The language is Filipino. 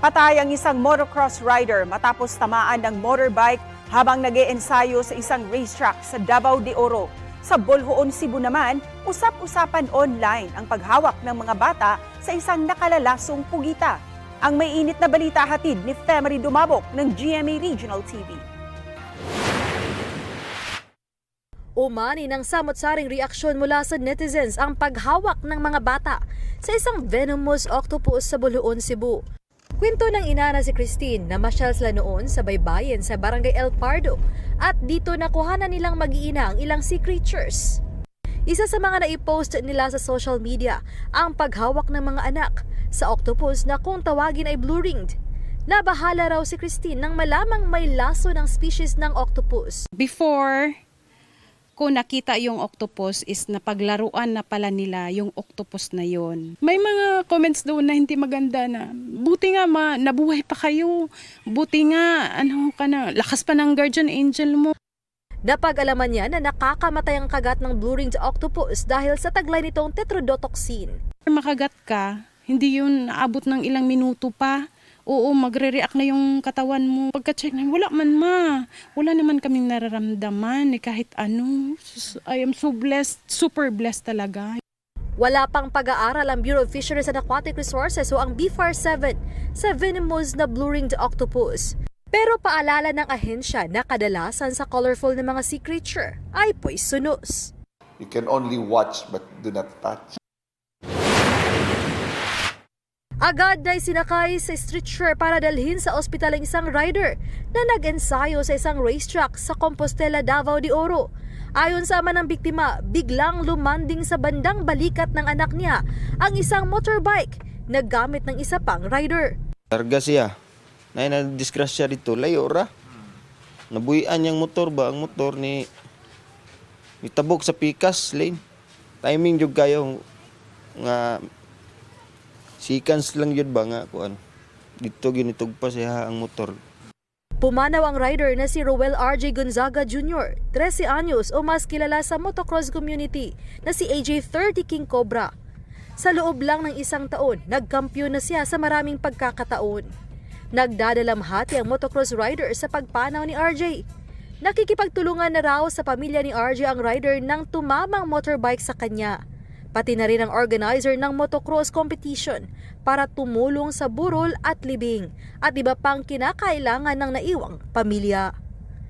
Patay ang isang motocross rider matapos tamaan ng motorbike habang nag-iensayo sa isang racetrack sa Davao de Oro. Sa Bolhoon, Cebu naman, usap-usapan online ang paghawak ng mga bata sa isang nakalalasong pugita. Ang may init na balita hatid ni Femery Dumabok ng GMA Regional TV. Umani ng samot-saring reaksyon mula sa netizens ang paghawak ng mga bata sa isang venomous octopus sa Bolhoon, Cebu. Kwento ng ina na si Christine na masyal sila noon sa baybayin sa Barangay El Pardo at dito nakuhanan nilang mag-iina ang ilang sea creatures. Isa sa mga naipost nila sa social media ang paghawak ng mga anak sa octopus na kung tawagin ay blue-ringed. Nabahala raw si Christine nang malamang may laso ng species ng octopus. Before ko nakita yung octopus is napaglaruan na pala nila yung octopus na yon. May mga comments doon na hindi maganda na buti nga nabuhay pa kayo. Buti nga lakas pa ng guardian angel mo. Napag-alaman niya na nakakamatay ang kagat ng blue-ringed octopus dahil sa taglay nitong tetrodotoxin. Makagat ka, hindi yun naabot ng ilang minuto pa. Oo, magre-react na yung katawan mo. Pagka-check na, wala naman kaming nararamdaman kahit ano. I am so blessed, super blessed talaga. Wala pang pag-aaral ang Bureau of Fisheries and Aquatic Resources o ang BFAR-7 sa venomous na blue-ringed octopus. Pero paalala ng ahensya na kadalasan sa colorful na mga sea creature ay poisonous. You can only watch but do not touch. Agad na isinakay sa stretcher para dalhin sa ospital ang isang rider na nag-ensayo sa isang racetrack sa Compostela, Davao de Oro. Ayon sa ama ng biktima, biglang lumanding sa bandang balikat ng anak niya ang isang motorbike na gamit ng isa pang rider. Targa siya. Na-disgrasya dito, layo ra. Nabuhian niyang motor ba? Ang motor ni tabok sa pikas lane. Timing jud kayo nga seconds lang yun ba nga kuan. Dito ginitog pa siya ang motor. Pumanaw ang rider na si Roel RJ Gonzaga Jr., 13 anyos o mas kilala sa motocross community na si AJ 30 King Cobra. Sa loob lang ng isang taon, nagkampiyon na siya sa maraming pagkakataon. Nagdadalamhati ang motocross rider sa pagpanaw ni RJ. Nakikipagtulungan na raw sa pamilya ni RJ ang rider ng tumamang motorbike sa kanya. Pati na rin ang organizer ng motocross competition para tumulong sa burol at libing at iba pang kinakailangan ng naiwang pamilya.